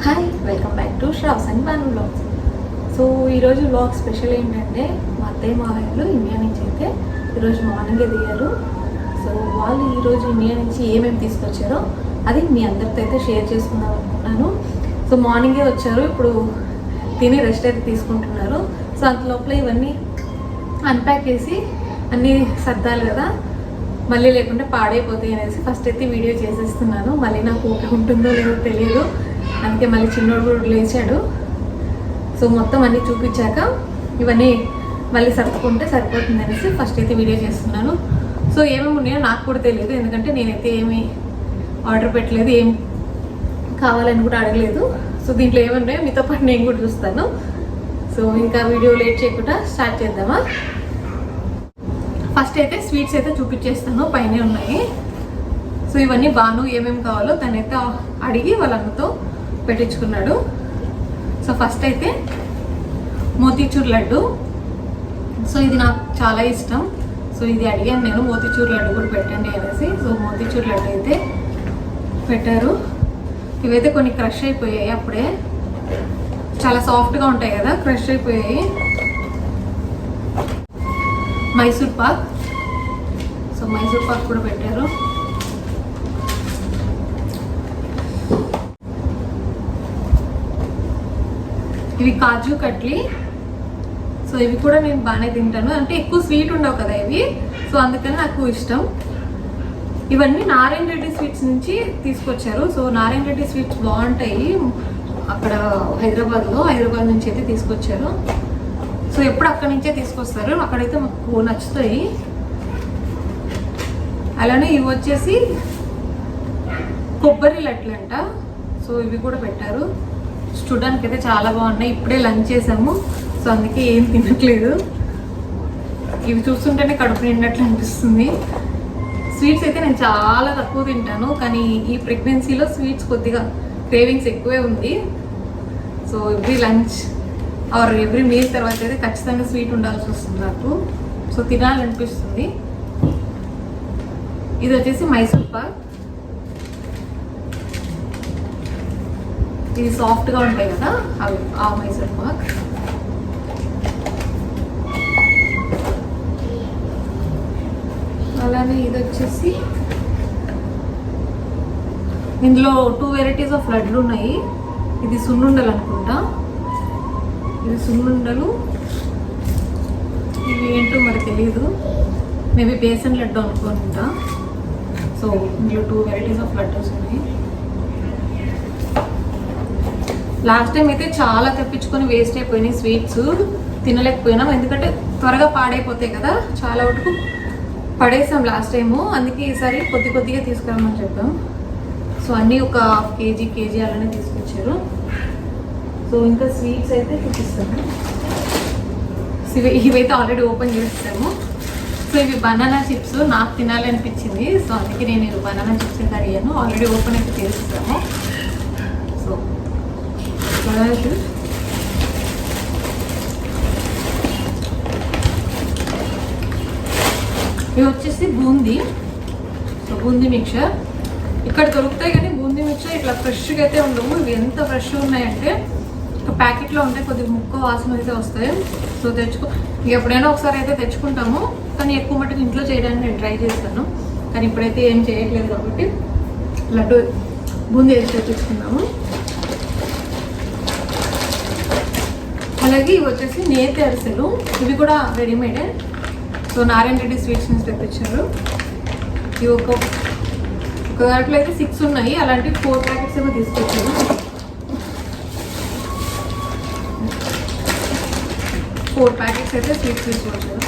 Hi, welcome back to Sravs and Banu vlogs. So ఈరోజు vlog special ఏంటంటే మా అత్తయ్య మావయ్యలు ఇండియా నుంచి అయితే ఈరోజు మార్నింగే దిగారు. సో వాళ్ళు ఈరోజు ఇండియా నుంచి ఏమేమి తీసుకొచ్చారో అది మీ అందరితో అయితే షేర్ చేసుకుందాం అనుకున్నాను. సో మార్నింగే వచ్చారు, ఇప్పుడు తిని రెస్ట్ అయితే తీసుకుంటున్నారు. సో అంత లోపల ఇవన్నీ అన్ప్యాక్ చేసి అన్నీ సర్దాలి కదా, మళ్ళీ లేకుంటే పాడైపోతాయి అనేసి ఫస్ట్ అయితే వీడియో చేసేస్తున్నాను. మళ్ళీ నాకు ఓపిక ఉంటుందో లేదో తెలియదు, అందుకే మళ్ళీ చిన్నోడు కూడా లేచాడు. సో మొత్తం అన్నీ చూపించాక ఇవన్నీ మళ్ళీ సర్దుకుంటే సరిపోతుంది అనేసి ఫస్ట్ అయితే వీడియో చేస్తున్నాను. సో ఏమేమి ఉన్నాయో నాకు కూడా తెలియదు, ఎందుకంటే నేనైతే ఏమీ ఆర్డర్ పెట్టలేదు, ఏం కావాలని కూడా అడగలేదు. సో దీంట్లో ఏమి ఉన్నాయో మీతో పాటు నేను కూడా చూస్తాను. సో ఇంకా వీడియో లేట్ చేయకుండా స్టార్ట్ చేద్దామా. ఫస్ట్ అయితే స్వీట్స్ అయితే చూపించేస్తాను, పైన ఉన్నాయి. సో ఇవన్నీ బాను ఏమేమి కావాలో తనైతే అడిగి వాళ్ళ అన్నతో పెట్టించుకున్నాడు. సో ఫస్ట్ అయితే మోతీచూర్ లడ్డు. సో ఇది నాకు చాలా ఇష్టం. సో ఇది అడిగాను నేను, మోతీచూర్ లడ్డు కూడా పెట్టండి అనేసి. సో మోతీచూర్ లడ్డు అయితే పెట్టారు. ఇవైతే కొన్ని క్రష్ అయిపోయాయి, అప్పుడే చాలా సాఫ్ట్గా ఉంటాయి కదా, క్రష్ అయిపోయాయి. మైసూర్ పాక్, సో మైసూర్ పాక్ కూడా పెట్టారు. ఇవి కాజు కట్లీ. సో ఇవి కూడా నేను బాగానే తింటాను, అంటే ఎక్కువ స్వీట్ ఉండవు కదా ఇవి, సో అందుకని నాకు ఇష్టం. ఇవన్నీ నారాయణ రెడ్డి స్వీట్స్ నుంచి తీసుకొచ్చారు. సో నారాయణ రెడ్డి స్వీట్స్ బాగుంటాయి అక్కడ హైదరాబాద్ నుంచి అయితే తీసుకొచ్చారు. సో ఎప్పుడు అక్కడి నుంచే తీసుకొస్తారు, అక్కడైతే మాకు నచ్చుతాయి. అలానే ఇవి వచ్చేసి కొబ్బరి లడ్లు అంట. సో ఇవి కూడా పెట్టారు. చూడడానికి అయితే చాలా బాగున్నాయి. ఇప్పుడే లంచ్ చేసాము, సో అందుకే ఏం తినట్లేదు. ఇవి చూస్తుంటేనే కడుపు నిండట్లు అనిపిస్తుంది. స్వీట్స్ అయితే నేను చాలా తక్కువ తింటాను, కానీ ఈ ప్రెగ్నెన్సీలో స్వీట్స్ కొద్దిగా క్రేవింగ్స్ ఎక్కువే ఉంది. So every lunch or every meal తర్వాత అయితే ఖచ్చితంగా స్వీట్ ఉండాల్సి వస్తుంది నాకు. సో తినాలనిపిస్తుంది. ఇది వచ్చేసి మైసూర్ పాక్. ఇది సాఫ్ట్గా ఉంటాయి కదా అవి, ఆ మైసూర్ పాక్. అలానే ఇది వచ్చేసి ఇందులో 2 వెరైటీస్ ఆఫ్ లడ్లు ఉన్నాయి. ఇది సున్నుండలు అనుకుంటా, ఇది సున్నుండలు. ఇవి ఏంటో మరి తెలియదు, మేబీ బేసన్ లడ్డు అనుకుంటా. సో ఇందులో 2 వెరైటీస్ ఆఫ్ లడ్డూస్ ఉన్నాయి. లాస్ట్ టైం అయితే చాలా తెప్పించుకొని వేస్ట్ అయిపోయినాయి స్వీట్స్, తినలేకపోయినాం, ఎందుకంటే త్వరగా పాడైపోతాయి కదా, చాలా వరకు పడేసాం లాస్ట్ టైము. అందుకే ఈసారి కొద్దిగా తీసుకురామని చెప్పాం. సో అన్నీ ఒక ½ కేజీ అలానే తీసుకొచ్చారు. సో ఇంకా స్వీట్స్ అయితే చూపిస్తాను. ఇవైతే ఆల్రెడీ ఓపెన్ చేస్తాము. సో ఇవి బనానా చిప్స్, నాకు తినాలనిపించింది, సో అందుకే నేను బనానా చిప్స్ అయితే అడిగాను. ఆల్రెడీ ఓపెన్ అయితే చేస్తాము. సో ఇవి వచ్చేసి బూందీ. సో బూందీ మిక్చర్ ఇక్కడ దొరుకుతాయి, కానీ బూందీ మిక్చర్ ఇట్లా ఫ్రెష్గా అయితే ఉండవు. ఇవి ఎంత ఫ్రెష్గా ఉన్నాయంటే ప్యాకెట్లో ఉంటే కొద్దిగా ముక్క వాసన అయితే వస్తాయి. సో ఎప్పుడైనా ఒకసారి అయితే తెచ్చుకుంటాము, కానీ ఎక్కువ మటుకు ఇంట్లో చేయడానికి నేను ట్రై చేస్తాను. కానీ ఇప్పుడైతే ఏం చేయట్లేదు కాబట్టి లడ్డు బూందీ వేసి తెచ్చుకున్నాము. అలాగే ఇవి వచ్చేసి నేతి అరిసెలు. ఇవి కూడా రెడీమేడే. సో నారాయణ రెడ్డి స్వీట్స్ నుంచి తెప్పించారు. ఇవి ఒక దాంట్లో అయితే 6 ఉన్నాయి, అలాంటి 4 ప్యాకెట్స్ ఏమో తీసుకొచ్చారు. 4 ప్యాకెట్స్ అయితే స్వీట్స్ తీసుకొచ్చారు.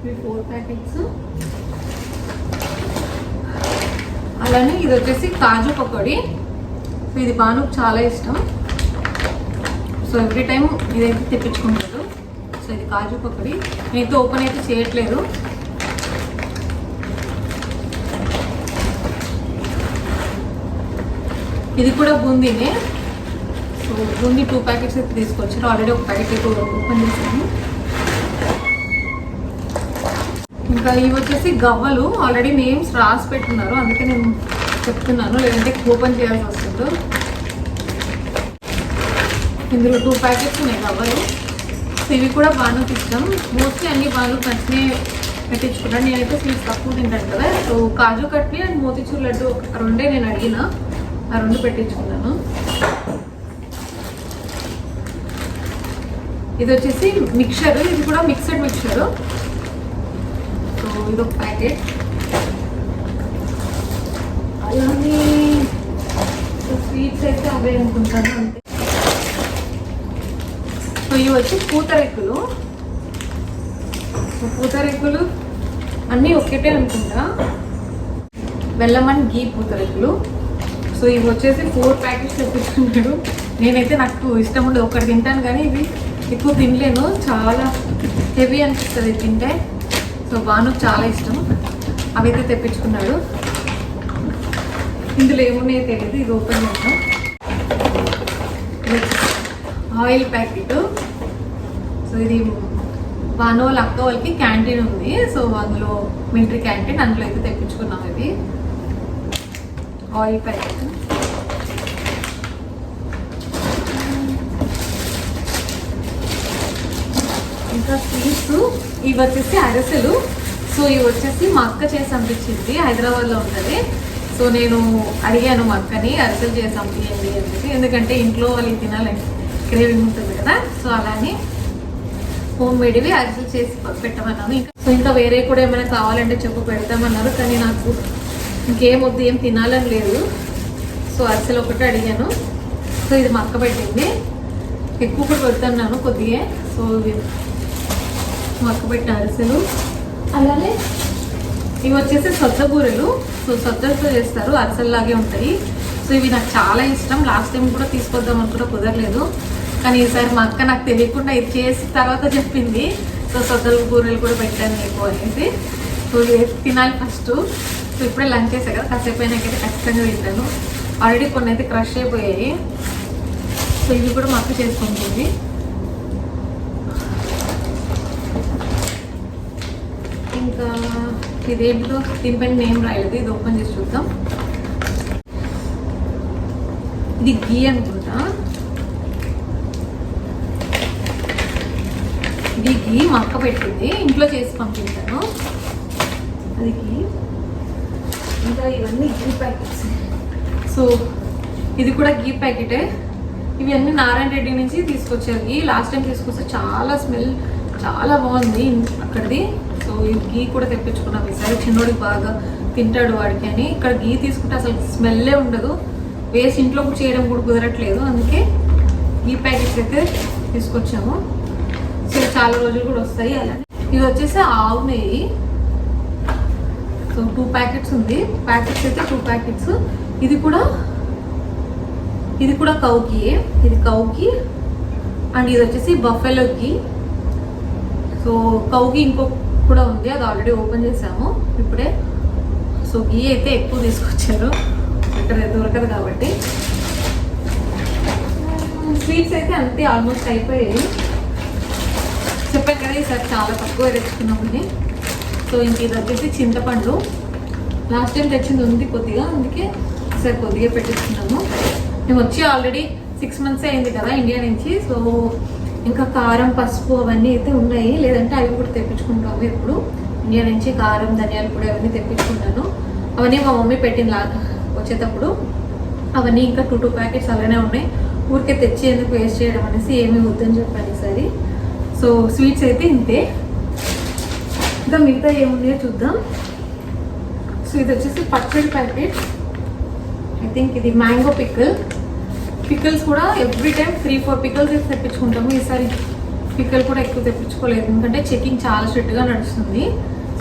ఇవి 4 ప్యాకెట్స్. అలానే ఇది వచ్చేసి కాజు పకోడీ. ఇది బానుకు చాలా ఇష్టం, సో ఎవ్రీ టైం ఇదైతే తెప్పించుకుంటాడు. సో ఇది కాజు పకోడీ, నేనైతే ఓపెన్ అయితే చేయట్లేదు. ఇది కూడా బూందీనే. సో బూందీ 2 ప్యాకెట్స్ అయితే తీసుకొచ్చారు. ఆల్రెడీ ఒక ప్యాకెట్ అయితే ఓపెన్ చేశాను. ఇంకా ఇవి వచ్చేసి గవ్వలు. ఆల్రెడీ నేమ్స్ రాసి పెట్టున్నారు, అందుకే నేను చెప్తున్నాను, లేదంటే ఓపెన్ చేయాల్సి వస్తుంది. ఇందులో 2 ప్యాకెట్స్ ఉన్నాయి గవ్వలు. ఇవి కూడా బానుకి ఇష్టం. మోస్ట్లీ అన్ని బానుకి నచ్చినే పెట్టించుకున్నాను. నేనైతే స్వీట్స్ తక్కువ తింటాను కదా, so kaju Katni and motichoor laddu రెండే నేను అడిగిన, ఆ 2 పెట్టించుకున్నాను. ఇది వచ్చేసి మిక్చర్, ఇది కూడా మిక్సడ్ మిక్చర్. సో ఇది ఒక ప్యాకెట్. అలానే స్వీట్స్ అయితే అవే అనుకుంటాను అంతే. సో ఇవి వచ్చి పూతరేకులు. పూతరేకులు అన్నీ ఒకటే అనుకుంటా, బెల్లం అండ్ గీ పూతరేకులు. సో ఇవి వచ్చేసి 4 ప్యాకెట్స్ తెప్పించుకున్నాడు. నేనైతే నాకు ఇష్టం ఉండదు, ఒకటి తింటాను కానీ ఇవి ఎక్కువ తినలేను, చాలా హెవీ అనిపిస్తుంది తింటే. సో బాను చాలా ఇష్టం, అవైతే తెప్పించుకున్నాడు. ఇందులో ఏమున్నాయో తెలియదు, ఇది ఓపెన్ చేద్దాం. Oil packet. సో ఇది బాను వాళ్ళ అక్క వాళ్ళకి క్యాంటీన్ ఉంది, సో అందులో మిలిటరీ క్యాంటీన్, అందులో అయితే తెప్పించుకున్నాం. ఇది ఆయిల్ ప్యాకెట్. ఇంకా స్వీట్స్ ఇవి వచ్చేసి అరసెలు. సో ఇవి వచ్చేసి మా అక్క చేసి పంపించింది, హైదరాబాద్లో ఉంటుంది. సో నేను అడిగాను మా అక్కని అరసెలు చేసి పంపించండి అనేసి, ఎందుకంటే ఇంట్లో వాళ్ళకి తినాలని క్రేవింగ్ ఉంటుంది కదా. సో అలానే హోమ్ మేడ్వి అరసెలు చేసి పెట్టమన్నాను. ఇంకా వేరే కూడా ఏమైనా కావాలంటే చెప్పు పెడతామన్నారు, కానీ నాకు ఇంకేం వద్దు, ఏం తినాలని లేదు. సో అరసెలు ఒకటి అడిగాను. సో ఇది మా అక్క పెట్టింది, ఎక్కువ కూడా పెడుతున్నాను కొద్దిగా. సో ఇవి మా అక్క పెట్టిన అరసెలు. అలానే ఇవి వచ్చేసి సొద్దబూరెలు. సో సొద్దలతో చేస్తారు, అరసల్లాగే ఉంటాయి. సో ఇవి నాకు చాలా ఇష్టం. లాస్ట్ టైం కూడా తీసుకొద్దాం అనుకుంటే కుదరలేదు, కానీ ఈసారి మా అక్క నాకు తెలియకుండా ఇది చేసిన తర్వాత చెప్పింది. సో సొద్దల బూరెలు కూడా పెట్టాను నీకు అనేసి. సో ఇది తినాలి ఫస్ట్. సో ఇప్పుడే లంచ్ చేసా కదా, కాసేపు అయినాకైతే ఖచ్చితంగా తింటాను. ఆల్రెడీ కొన్ని అయితే క్రష్ అయిపోయాయి. సో ఇవి కూడా మా అక్క చేసుకుంటుంది. ఇంకా ఇదేంటో దీనిపైన నేమ్ రాయలేదు, ఇది ఓపెన్ చేసి చూద్దాం. ఇది గీ అనుకుంటా. ఇది గీ మా అక్క పెట్టింది, ఇంట్లో చేసి పంపించాను. అది గీ. ఇంకా ఇవన్నీ గీ ప్యాకెట్స్. సో ఇది కూడా గీ ప్యాకెటే. ఇవి అన్నీ నారాయణ రెడ్డి నుంచి తీసుకొచ్చారు గీ. లాస్ట్ టైం తీసుకొస్తే చాలా స్మెల్ చాలా బాగుంది అక్కడిది. సో ఈ గీ కూడా తెప్పించుకున్నాం ఈసారి, చిన్నోడికి బాగా తింటాడు వాడికి అని. ఇక్కడ గీ తీసుకుంటే అసలు స్మెల్లే ఉండదు, వేసి ఇంట్లో కూడా చేయడం కూడా కుదరట్లేదు, అందుకే గీ ప్యాకెట్స్ అయితే తీసుకొచ్చాము. సో చాలా రోజులు కూడా వస్తాయి. అలానే ఇవి వచ్చేసి ఆవు నెయ్యి. సో 2 ప్యాకెట్స్ ఉంది, ప్యాకెట్స్ అయితే 2 ప్యాకెట్స్. ఇది కూడా కౌకి, ఇది కౌకి. అండ్ ఇది వచ్చేసి బఫెలో గీ. సో కౌకి ఇంకో కూడా ఉంది, అది ఆల్రెడీ ఓపెన్ చేసాము ఇప్పుడే. సో గీ అయితే ఎక్కువ తీసుకొచ్చారు, ఇక్కడ దొరకదు కాబట్టి. స్వీట్స్ అయితే అంతే ఆల్మోస్ట్ అయిపోయాయి. చెప్పాను కదా ఈసారి చాలా తక్కువ తెచ్చుకున్నామని. సో ఇంక ఇది వచ్చేసి చింతపండు. లాస్ట్ టైం తెచ్చింది ఉంది కొద్దిగా, అందుకే ఈసారి కొద్దిగా పెట్టించుకున్నాము. మేము వచ్చి ఆల్రెడీ 6 months అయింది కదా ఇండియా నుంచి. సో ఇంకా కారం, పసుపు అవన్నీ అయితే ఉన్నాయి, లేదంటే అవి కూడా తెప్పించుకుంటాము ఎప్పుడు. ఇండియా నుంచి కారం, ధనియాలు కూడా అవన్నీ తెప్పించుకున్నాను. అవన్నీ మా మమ్మీ పెట్టిన వచ్చేటప్పుడు. అవన్నీ ఇంకా 2 ప్యాకెట్స్ అలానే ఉన్నాయి. ఊరికే తెచ్చి ఎందుకు వేస్ట్ చేయడం అనేసి ఏమీ వద్దని చెప్పాను ఈసారి. సో స్వీట్స్ అయితే ఇంతే. ఇంకా మిగతా ఏమున్నాయో చూద్దాం. సో ఇది వచ్చేసి పచ్చడి ప్యాకెట్. ఐ థింక్ ఇది మ్యాంగో పిక్కల్. పిక్కల్స్ కూడా ఎవ్రీ టైం 3-4 పిక్కల్స్ అయితే తెప్పించుకుంటాము. ఈసారి పిక్కల్ కూడా ఎక్కువ తెప్పించుకోలేదు, ఎందుకంటే చెకింగ్ చాలా స్ట్రిక్ట్గా నడుస్తుంది.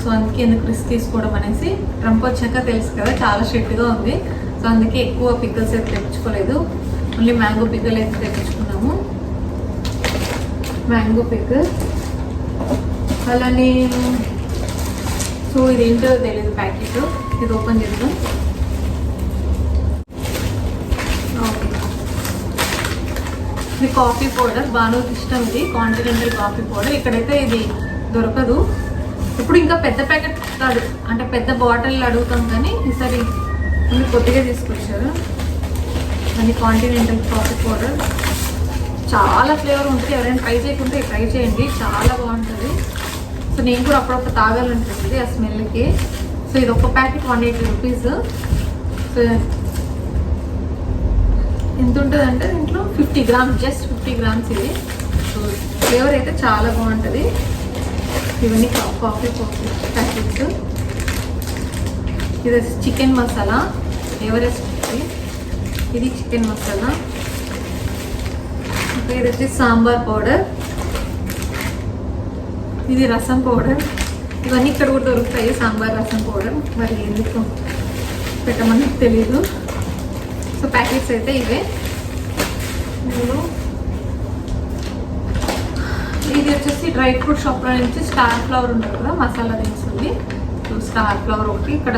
సో అందుకే ఎందుకు రిస్క్ తీసుకోవడం అనేసి. ట్రంప్ వచ్చాక తెలుసు కదా చాలా స్ట్రిక్ట్గా ఉంది. సో అందుకే ఎక్కువ పిక్కల్స్ అయితే తెప్పించుకోలేదు, ఓన్లీ మ్యాంగో పిక్కల్ అయితే తెప్పించుకున్నాము. Mango pickle. అలానే సో ఇదేంటో తెలియదు ప్యాకెట్, ఇది ఓపెన్ చేద్దాం. ఇది కాఫీ పౌడర్, బాగా ఇష్టం ఇది కాంటినెంటల్ కాఫీ పౌడర్. ఇక్కడైతే ఇది దొరకదు, ఇప్పుడు ఇంకా పెద్ద ప్యాకెట్ అంటే పెద్ద బాటిల్ అడుగుతాం, కానీ ఈసారి అన్ని కొద్దిగా తీసుకొచ్చారు. అన్ని కాంటినెంటల్ కాఫీ పౌడర్, చాలా ఫ్లేవర్ ఉంటుంది. ఎవరైనా ట్రై చేయకుంటే ట్రై చేయండి, చాలా బాగుంటుంది. సో నేను కూడా అప్పుడప్పుడు తాగాలనిపిస్తుంది ఆ స్మెల్కి. సో ఇది ఒక ప్యాకెట్ 180 రూపీస్. సో ఎంత ఉంటుంది అంటే దీంట్లో 50 గ్రామ్స్, జస్ట్ 50 గ్రామ్స్ ఇది. సో ఫ్లేవర్ అయితే చాలా బాగుంటుంది. ఇవన్నీ కాఫీ ప్యాకెట్స్. ఇది చికెన్ మసాలా, ఎవరెస్ట్. ఇది చికెన్ మసాలా. ఇంకా ఇది వచ్చి సాంబార్ పౌడర్, ఇది రసం పౌడర్. ఇవన్నీ ఇక్కడ కూడా దొరుకుతాయి, సాంబార్ రసం పౌడర్. మరి ఎందుకు పెట్టమని తెలీదు. సో ప్యాకెట్స్ అయితే ఇవే. ఇది వచ్చేసి డ్రై ఫ్రూట్ షాప్లో నుంచి స్టార్ ఫ్లవర్ ఉంటుంది కదా, మసాలా దినుసుంది. సో స్టార్ ఫ్లవర్ ఒకటి ఇక్కడ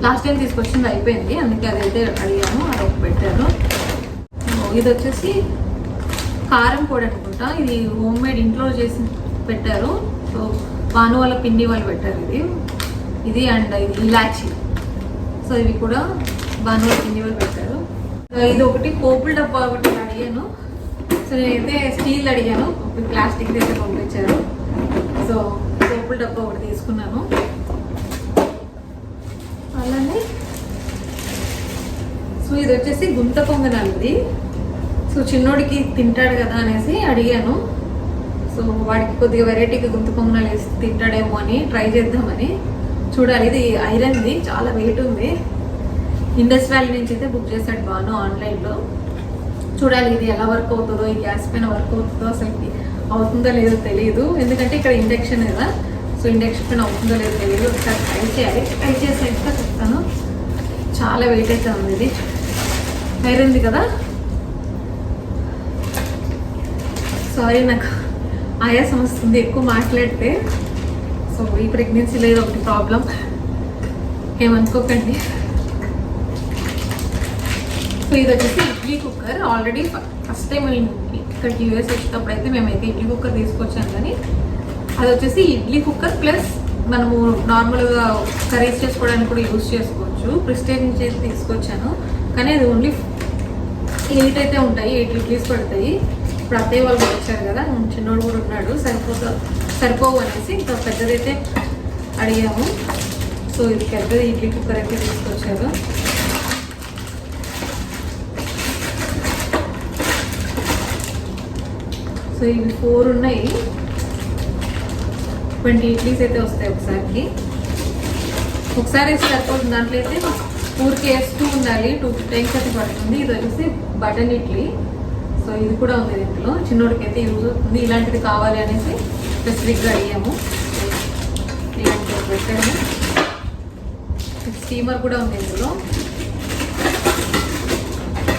లాస్ట్ టైం తీసుకొచ్చింది అయిపోయింది, అందుకే అదైతే అడిగాను, అది ఒకటి పెట్టాను. ఇది వచ్చేసి కారం పొడి అనుకుంటా, ఇది హోమ్ మేడ్ ఇంట్లో చేసి పెట్టారు. సో భాను వాళ్ళ పిండి వాళ్ళు పెట్టారు ఇది అండ్ ఇది ఇలాచి. సో ఇవి కూడా భాను వాళ్ళ పిండి వాళ్ళు పెట్టారు. ఇది ఒకటి పోపుల డబ్బా ఒకటి అడిగాను. సో నేనైతే స్టీల్ అడిగాను, ప్లాస్టిక్ అయితే పంపించారు. సో పోపుల డబ్బా ఒకటి తీసుకున్నాను. అలానే సో ఇది వచ్చేసి గుంత పొంగనాలది. సో చిన్నోడికి తింటాడు కదా అనేసి అడిగాను. సో వాడికి కొద్దిగా వెరైటీగా గుంత పొంగనాలు వేసి తింటాడేమో అని ట్రై చేద్దామని. చూడాలి, ఇది ఐరన్ది, చాలా వెయిట్ ఉంది. ఇండస్ వ్యాలీ నుంచి అయితే బుక్ చేశాడు బాను ఆన్లైన్లో. చూడాలి ఇది ఎలా వర్క్ అవుతుందో, ఈ గ్యాస్ పైన వర్క్ అవుతుందో, అసలు అవుతుందో లేదో తెలియదు. ఎందుకంటే ఇక్కడ ఇండక్షన్ కదా, సో ఇండక్షన్ పైన అవుతుందో లేదో తెలియదు. ఒకసారి ట్రై చేయాలి, ట్రై చేసేట చెప్తాను. చాలా వెయిట్ అయితే ఉంది, ఇది ఐరన్ది కదా. సారీ, నాకు ఆయాసం వస్తుంది ఎక్కువ మాట్లాడితే. సో ఈ ప్రెగ్నెన్సీలో ఏదో ఒకటి ప్రాబ్లం, ఏమనుకోకండి. సో ఇది వచ్చేసి idli cooker. Already first time ఇక్కడికి యూఎస్ వచ్చేటప్పుడు అయితే మేమైతే ఇడ్లీ కుక్కర్ తీసుకొచ్చాం, కానీ అది వచ్చేసి ఇడ్లీ కుక్కర్ ప్లస్ మనము నార్మల్గా కర్రీస్ చేసుకోవడానికి కూడా యూజ్ చేసుకోవచ్చు. ప్రిస్టేజ్ నుంచి అయితే తీసుకొచ్చాను, కానీ అది ఓన్లీ 8 అయితే ఉంటాయి, 8 ఇడ్లీస్ పడతాయి. ఇప్పుడు అత్తయ్య వాళ్ళు వచ్చారు కదా, చిన్నోడు కూడా ఉన్నాడు, సరిపోవు అనేసి ఇంకా పెద్దదైతే అడిగాము. సో ఇది పెద్దది ఇడ్లీ కుక్కర్ అయితే తీసుకొచ్చారు. సో ఇవి 4 ఉన్నాయి, 20 ఇడ్లీస్ అయితే వస్తాయి ఒకసారి సరిపోతుంది. దాంట్లో అయితే ఊరికి వేస్తూ ఉండాలి, 2 టైమ్స్ అయితే పడుతుంది. ఇది వచ్చేసి బటన్ ఇడ్లీ. సో ఇది కూడా ఉంది దీంట్లో, చిన్నోడికి అయితే యూజ్ అవుతుంది. ఇలాంటిది కావాలి అనేసి స్పెసిఫిక్గా అడిగాము, ఇలాంటివి పెట్టాము. స్టీమర్ కూడా ఉంది ఇందులో.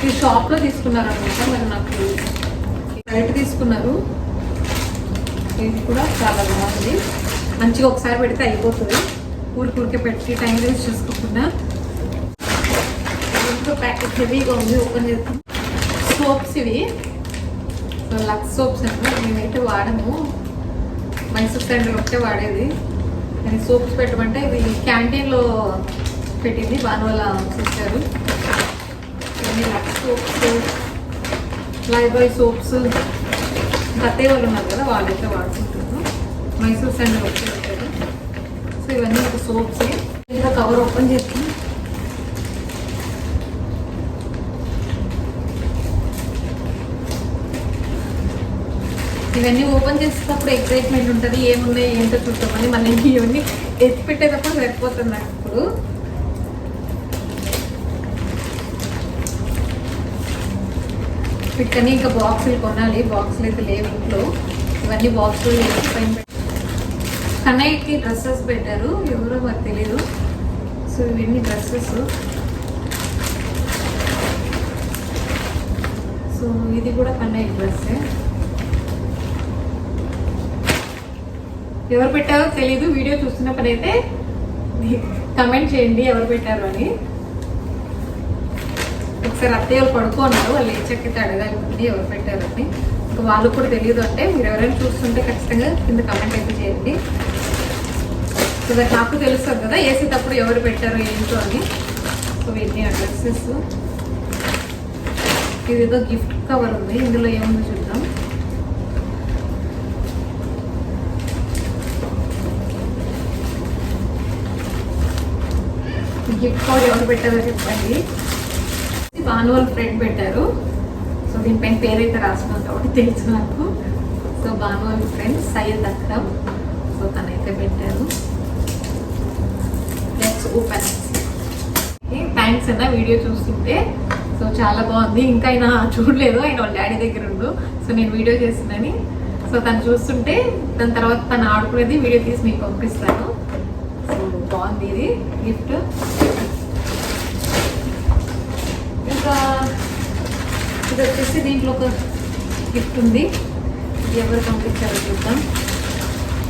ఈ షాప్లో తీసుకున్నారు అనమాట, మరి నాకు బయట తీసుకున్నారు. ఇది కూడా చాలా బాగుంది, మంచిగా ఒకసారి పెడితే అయిపోతుంది, ఊరికే పెట్టి టైం వేస్ట్ చేసుకోకుండా. ఇంకో ప్యాకెట్ హెవీగా ఉంది, ఓపెన్ చేస్తాం. సోప్స్ ఇవి, సో లక్స్ సోప్స్ అంటే మేమైతే వాడము, మైసూర్ శాండల్ ఒకటే వాడేది. కానీ సోప్స్ పెట్టమంటే ఇవి క్యాంటీన్లో పెట్టింది భాను వాళ్ళ సిస్టర్. ఇవన్నీ లక్స్ సోప్స్, లైబాయ్ సోప్స్. అత్తయ్య వాళ్ళు ఉన్నారు కదా, వాళ్ళైతే వాడుకుంటారు. మైసూర్ శాండల్ ఒకటి పెట్టారు. సో ఇవన్నీ ఒక సోప్సే. ఇంకా కవర్ ఓపెన్ చేస్తాం. ఇవన్నీ ఓపెన్ చేసేటప్పుడు ఎక్సైట్మెంట్ ఉంటుంది, ఏమున్నాయి ఏంటో చూద్దామని. మళ్ళీ ఇవన్నీ ఎత్తి పెట్టేటప్పుడు సరిపోతుంది నాకు. ఇప్పుడు వీటికని ఇంకా బాక్సులు కొనాలి, బాక్సులు అయితే లేవు ఇంట్లో. ఇవన్నీ బాక్సులు వేసి పైన కన్నయ్యకి డ్రెస్సెస్ పెట్టారు, ఎవరో మరి తెలీదు. సో ఇవన్నీ డ్రెస్సెస్. సో ఇది కూడా కన్నయ్య డ్రెస్సే. ఎవరు పెట్టారో తెలీదు, వీడియో చూస్తున్నప్పుడు అయితే కమెంట్ చేయండి ఎవరు పెట్టారు అని. ఒకసారి అత్తయ్య వాళ్ళు పడుకోన్నారు, వాళ్ళు లేచక్కైతే అడగాలి ఎవరు పెట్టారు అని. ఇంకా వాళ్ళు కూడా తెలియదు అంటే మీరు ఎవరైనా చూస్తుంటే ఖచ్చితంగా కింద కమెంట్ అయితే చేయండి. సో దట్ నాకు తెలుస్తుంది కదా వేసేటప్పుడు ఎవరు పెట్టారో ఏంటో అని. సో వీటిని డ్రెస్సెస్. ఇదేదో గిఫ్ట్ కవర్ ఉంది, ఇందులో ఏముందో చూద్దాం. గిఫ్ట్ కవర్ ఎవరు పెట్టారో చెప్పండి. భాను వాళ్ళ ఫ్రెండ్ పెట్టారు. సో దీనిపైన పేరైతే రాసుకున్నాం కాబట్టి తెలుసు నాకు. సో భాను వాళ్ళ ఫ్రెండ్ సయ్యద్ అక్రమ్. సో తనైతే పెట్టారు. Let's open. థ్యాంక్స్ అన్న వీడియో చూస్తుంటే. సో చాలా బాగుంది. ఇంకా ఆయన చూడలేదు, ఆయన వాళ్ళ డాడీ దగ్గర ఉండు. సో నేను వీడియో చేస్తున్నాను. సో తను చూస్తుంటే దాని తర్వాత తను ఆడుకునేది వీడియో తీసి మీకు పంపిస్తాను. సో బాగుంది ఇది గిఫ్ట్. ఇంకా ఇది వచ్చేసి దీంట్లో ఒక గిఫ్ట్ ఉంది. ఇది ఎవరు పంపించారో చూద్దాం.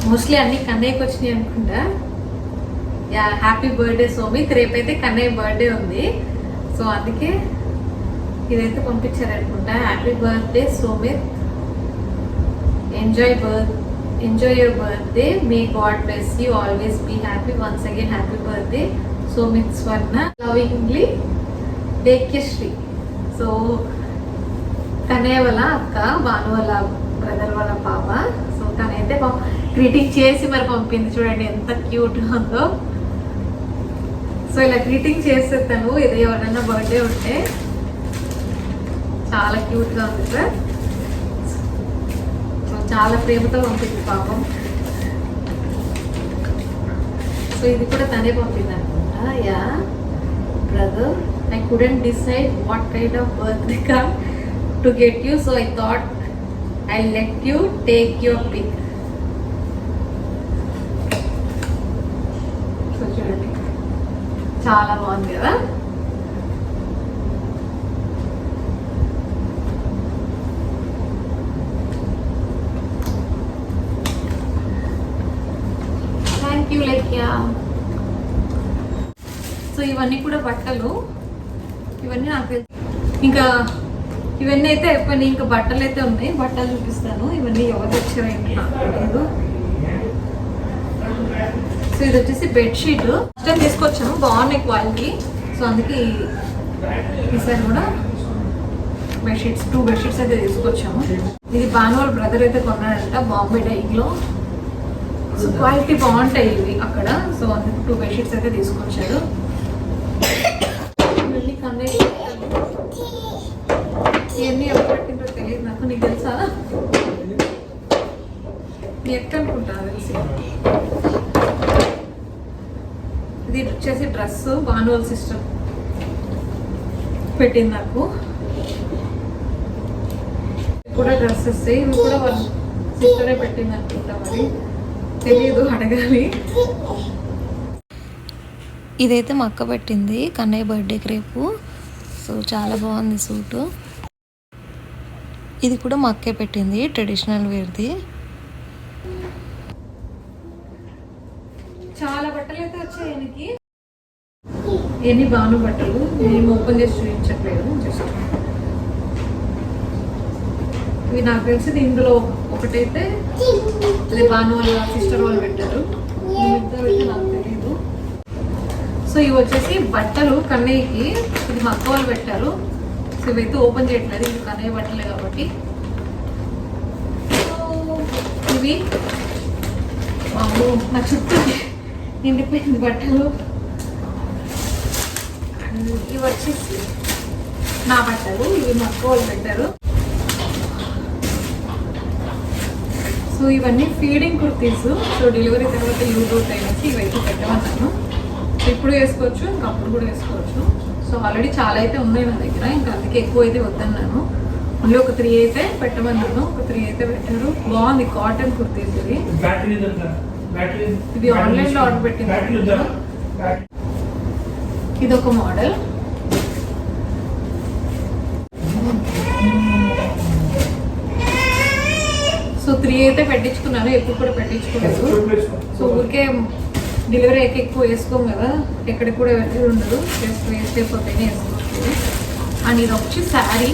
మోస్ట్లీ అన్ని కన్నయ్యకి వచ్చినాయి అనుకుంటా. Yeah, happy birthday Somit. రేపైతే కన్నయ్య బర్త్డే ఉంది. సో అందుకే ఇదైతే పంపించారనుకుంటా. Happy birthday Somit, enjoy your birthday, may God bless you, always be happy. Once again happy birthday Somit Swarna, lovingly దేక్యశ్రీ. So Kannayya వాళ్ళ అక్క, భాను వాళ్ళ బ్రదర్ వాళ్ళ పాప. సో తనైతే గ్రీటింగ్ చేసి మరి పంపింది. చూడండి ఎంత క్యూట్గా ఉందో. సో ఇలా గ్రీటింగ్ చేస్తే తను ఏదో ఎవరైనా బర్త్డే ఉంటే చాలా క్యూట్గా ఉంది సార్. సో చాలా ప్రేమతో పంపింది పాపం. సో ఇది కూడా తనే పంపింది అనుకుంటా. Yeah brother, I couldn't decide what kind of birthday card to get you, so I thought I'll let you take your pick. So చూడండి చాలా బాగుంది కదా. Thank you లెక్యా. సో ఇవన్నీ కూడా బట్టలు. ఇవన్నీ నాకు తెలుసు. ఇంకా ఇవన్నీ అయితే అయిపోయినాయి. ఇంకా బట్టలు అయితే ఉన్నాయి. బట్టలు చూపిస్తాను. ఇవన్నీ ఎవరు తెచ్చారంటే నాకు తెలియదు. సో ఇది వచ్చేసి బెడ్షీట్. ఫస్ట్ టైం తీసుకొచ్చాను, బాగున్నాయి క్వాలిటీ. సో అందుకే ఈసారి కూడా బెడ్షీట్స్ 2 బెడ్షీట్స్ అయితే తీసుకొచ్చాము. ఇది భాను వాళ్ళ బ్రదర్ అయితే కొన్నాడంట బాంబే డైలో. సో క్వాలిటీ బాగుంటాయి ఇవి అక్కడ. సో అందుకు 2 బెడ్షీట్స్ అయితే తీసుకొచ్చాడు. ఇవన్నీ ఎవరు పట్టిందో తెలియదు నాకు. నీకు తెలుసా? నీ ఎక్క అనుకుంటా తెలిసి. ఇది వచ్చేసి డ్రెస్ భాను వాళ్ళ సిస్టర్ పెట్టింది నాకు. కూడా డ్రెస్సెస్ ఇవి కూడా వాళ్ళ సిస్టరే పెట్టింది అనుకుంటా. మరి తెలియదు, అడగాలి. ఇదైతే మా అక్క పెట్టింది కన్నయ్య బర్త్డేకి రేపు. సో చాలా బాగుంది సూటు. ఇది కూడా మా అక్కే పెట్టింది, ట్రెడిషనల్ వేర్ది. చాలా బట్టలు అయితే వచ్చాయి ఆయనకి. ఎన్ని భాను బట్టలు మేము ఓపెన్ చేసి చూపించట్లేదు. జస్ట్ ఇవి నాకు తెలిసింది. ఇందులో ఒకటైతే అది భాను వాళ్ళ సిస్టర్ వాళ్ళు పెట్టారు. అయితే నాకు తెలీదు. సో ఇవి వచ్చేసి బట్టలు కన్నయ్యకి. ఇది మా అక్క వాళ్ళు పెట్టారు. సో ఇవైతే ఓపెన్ చేయట్లేదు, ఇది కన్నయ్య బట్టలే కాబట్టి. సో ఇవి నా చుట్టూ నిండిపోయింది బట్టలు. ఇవి వచ్చేసి నా బట్టలు, ఇవి మా అక్క వాళ్ళు పెట్టారు. సో ఇవన్నీ ఫీడింగ్ కుర్తీస్. సో డెలివరీ తర్వాత యూజ్ అవుతాయి అనేసి ఇవైతే పెట్టమన్నాను. ఇప్పుడు వేసుకోవచ్చు, ఇంకా అప్పుడు కూడా వేసుకోవచ్చు. సో ఆల్రెడీ చాలా అయితే ఉన్నాయి నా దగ్గర, ఇంకా అందుకే ఎక్కువ అయితే వద్దన్నాను. మళ్ళీ ఒక 3 అయితే పెట్టమన్నాను. ఒక 3 అయితే పెట్టారు. బాగుంది కాటన్ కుర్తీస్ ఇది. ఇది ఆన్లైన్లో ఆర్డర్ పెట్టింది. ఇది ఒక మోడల్. సో 3 అయితే పెట్టించుకున్నాను, ఎక్కువ కూడా పెట్టించుకోలేదు. సో ఊరికే డెలివరీ అయితే ఎక్కువ వేసుకోం కదా, ఎక్కడికి కూడా వెళ్ళి ఉండదు, వేస్ట్ అయిపోతేనే వేసుకోవచ్చు. అండ్ ఇది వచ్చి శారీ.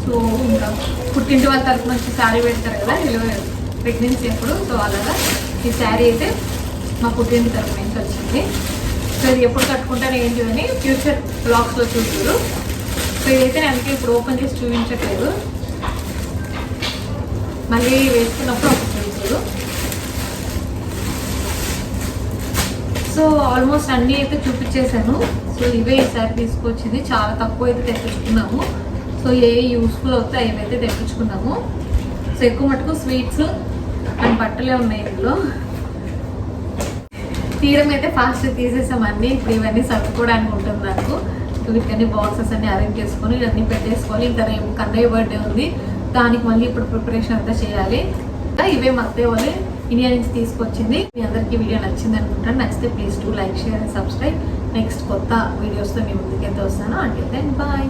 సో ఇంకా పుట్టింటి వాళ్ళ తరఫున వచ్చి శారీ పెడతారు కదా డెలివరీ ప్రెగ్నెన్సీ అప్పుడు. సో అలాగా ఈ శారీ అయితే మా పుట్టింటి తరపు నుంచి వచ్చింది. సో ఇది ఎప్పుడు కట్టుకుంటాను ఏంటి అని ఫ్యూచర్ బ్లాగ్స్లో చూసారు. సో ఇదైతే నేను అందుకే ఇప్పుడు ఓపెన్ చేసి చూపించట్లేదు, మళ్ళీ వేసుకున్నప్పుడు అప్పుడు చూసారు. సో ఆల్మోస్ట్ అన్నీ అయితే చూపించేశాను. సో ఇవే ఈసారి తీసుకొచ్చింది, చాలా తక్కువ అయితే తెప్పించుకున్నాము. సో ఏ యూస్ఫుల్ అవుతాయి అవైతే తెప్పించుకున్నాము. సో ఎక్కువ మటుకు స్వీట్స్ అండ్ బట్టలే ఉన్నాయి ఇందులో. తీయడం అయితే ఫాస్ట్ తీసేసాం అన్నీ. ఇప్పుడు ఇవన్నీ సర్దుకోవడానికి ఉంటుంది నాకు. వీటికన్నీ బాక్సెస్ అన్ని అరేంజ్ చేసుకొని ఇవన్నీ పెట్టేసుకొని, ఇంకా రేపు కన్నయ్య బర్త్డే ఉంది, దానికి మళ్ళీ ఇప్పుడు ప్రిపరేషన్ అంతా చేయాలి. ఇవే మా అత్తయ్య వాళ్ళు ఇండియా నుంచి తీసుకొచ్చింది. మీ అందరికీ వీడియో నచ్చింది అనుకుంటాను. నచ్చితే please do like, share and subscribe. Next కొత్త వీడియోస్తో మీ ముందుకైతే వస్తాను. అంటే దెన్ బాయ్.